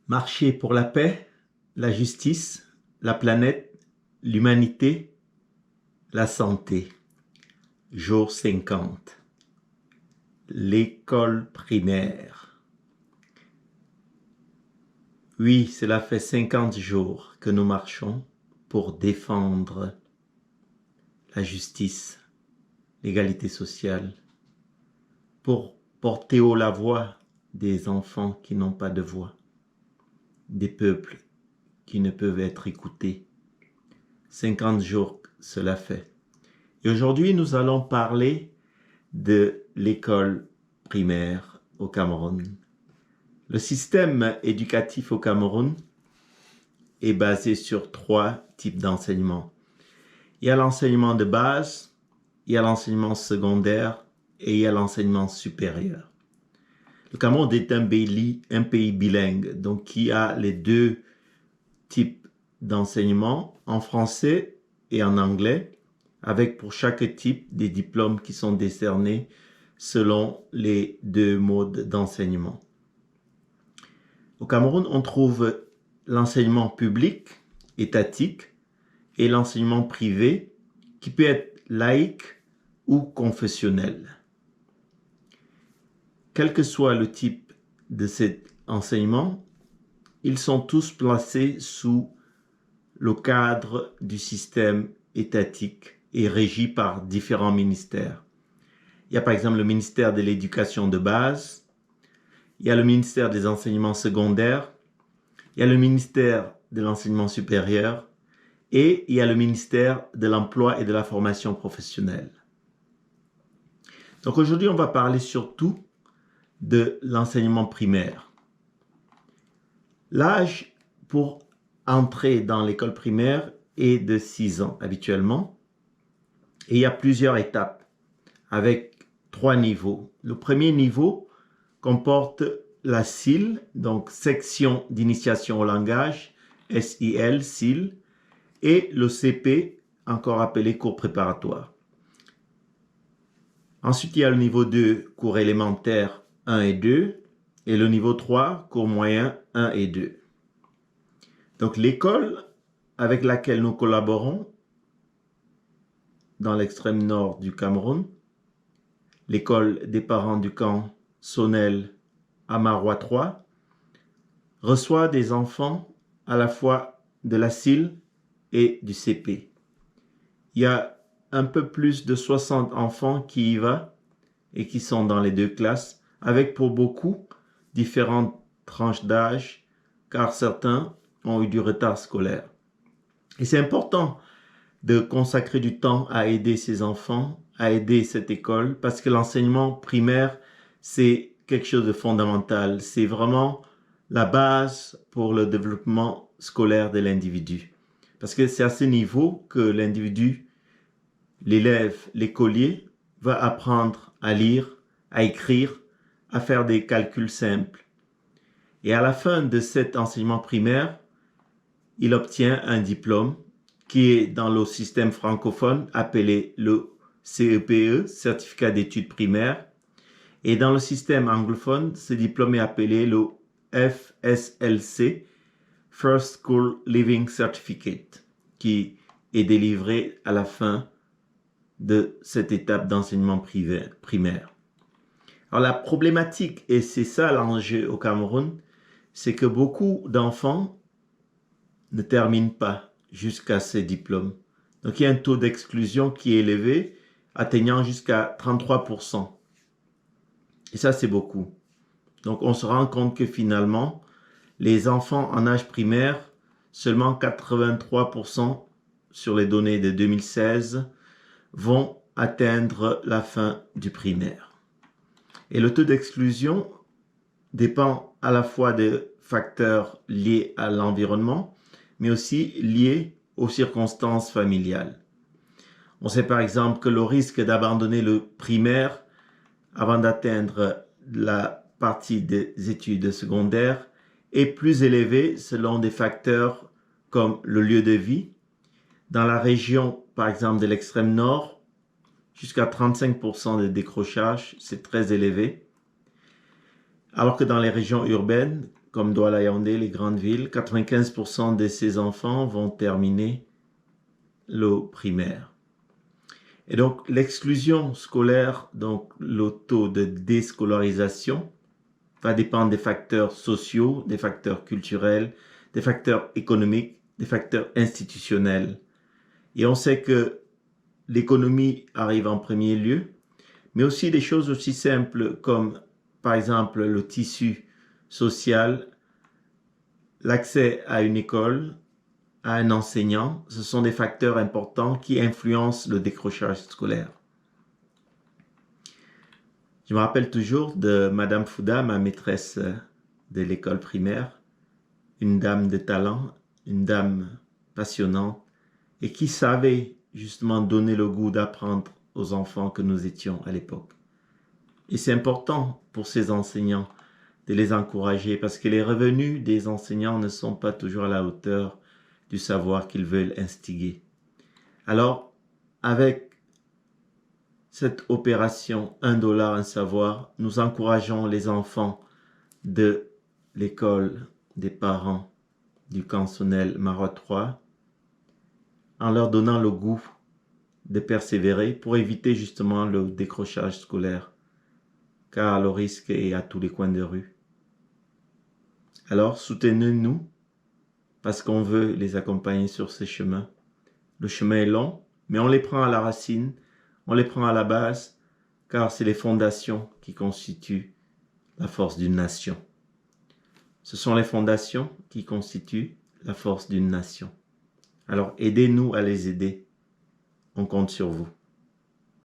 Marcher pour la paix, la justice, la planète, l'humanité, la santé. Jour 50. L'école primaire. Oui, cela fait 50 jours que nous marchons pour défendre la justice, l'égalité sociale, pour porter haut la voix des enfants qui n'ont pas de voix, des peuples qui ne peuvent être écoutés. 50 jours cela fait. Et aujourd'hui, nous allons parler de l'école primaire au Cameroun. Le système éducatif au Cameroun est basé sur 3 types d'enseignement. Il y a l'enseignement de base, il y a l'enseignement secondaire et il y a l'enseignement supérieur. Le Cameroun est un pays bilingue, donc qui a les 2 types d'enseignement, en français et en anglais, avec pour chaque type des diplômes qui sont décernés selon les 2 modes d'enseignement. Au Cameroun, on trouve l'enseignement public, étatique, et l'enseignement privé, qui peut être laïque ou confessionnel. Quel que soit le type de cet enseignement, ils sont tous placés sous le cadre du système étatique et régis par différents ministères. Il y a par exemple le ministère de l'Éducation de base, il y a le ministère des enseignements secondaires, il y a le ministère de l'enseignement supérieur et il y a le ministère de l'emploi et de la formation professionnelle. Donc aujourd'hui, on va parler surtout de l'enseignement primaire. L'âge pour entrer dans l'école primaire est de 6 ans habituellement. Et il y a plusieurs étapes avec 3 niveaux. Le premier niveau comporte la SIL, donc section d'initiation au langage, SIL, SIL, et le CP, encore appelé cours préparatoire. Ensuite, il y a le niveau 2, cours élémentaire 1 et 2, et le niveau 3, cours moyen 1 et 2. Donc l'école avec laquelle nous collaborons dans l'extrême nord du Cameroun, l'école des parents du camp Sonnel à Marois 3, reçoit des enfants à la fois de la SIL et du CP. Il y a un peu plus de 60 enfants qui y vont et qui sont dans les 2 classes, avec pour beaucoup différentes tranches d'âge, car certains ont eu du retard scolaire. Et c'est important de consacrer du temps à aider ces enfants, à aider cette école, parce que l'enseignement primaire, c'est quelque chose de fondamental. C'est vraiment la base pour le développement scolaire de l'individu. Parce que c'est à ce niveau que l'individu, l'élève, l'écolier, va apprendre à lire, à écrire, à faire des calculs simples. Et à la fin de cet enseignement primaire, il obtient un diplôme qui est dans le système francophone appelé le CEPE, Certificat d'études primaires. Et dans le système anglophone, ce diplôme est appelé le FSLC, First School Leaving Certificate, qui est délivré à la fin de cette étape d'enseignement primaire. Alors la problématique, et c'est ça l'enjeu au Cameroun, c'est que beaucoup d'enfants ne terminent pas jusqu'à ces diplômes. Donc il y a un taux d'exclusion qui est élevé, atteignant jusqu'à 33%. Et ça, c'est beaucoup. Donc on se rend compte que finalement, les enfants en âge primaire, seulement 83% sur les données de 2016, vont atteindre la fin du primaire. Et le taux d'exclusion dépend à la fois des facteurs liés à l'environnement, mais aussi liés aux circonstances familiales. On sait par exemple que le risque d'abandonner le primaire avant d'atteindre la partie des études secondaires est plus élevé selon des facteurs comme le lieu de vie. Dans la région, par exemple, de l'extrême nord, jusqu'à 35% de décrochage, c'est très élevé. Alors que dans les régions urbaines, comme Douala Yaoundé, les grandes villes, 95% de ces enfants vont terminer le primaire. Et donc, l'exclusion scolaire, donc le taux de déscolarisation, va dépendre des facteurs sociaux, des facteurs culturels, des facteurs économiques, des facteurs institutionnels. Et on sait que l'économie arrive en premier lieu, mais aussi des choses aussi simples comme, par exemple, le tissu social, l'accès à une école, à un enseignant. Ce sont des facteurs importants qui influencent le décrochage scolaire. Je me rappelle toujours de Madame Fouda, ma maîtresse de l'école primaire, une dame de talent, une dame passionnante et qui savait justement donner le goût d'apprendre aux enfants que nous étions à l'époque. Et c'est important pour ces enseignants de les encourager parce que les revenus des enseignants ne sont pas toujours à la hauteur du savoir qu'ils veulent instiguer. Alors, avec cette opération 1 dollar, un savoir, nous encourageons les enfants de l'école des parents du Cansonel Marotte 3 en leur donnant le goût de persévérer pour éviter justement le décrochage scolaire, car le risque est à tous les coins de rue. Alors soutenez-nous parce qu'on veut les accompagner sur ces chemins. Le chemin est long, mais on les prend à la racine, on les prend à la base, car c'est les fondations qui constituent la force d'une nation. Ce sont les fondations qui constituent la force d'une nation. Alors aidez-nous à les aider. On compte sur vous.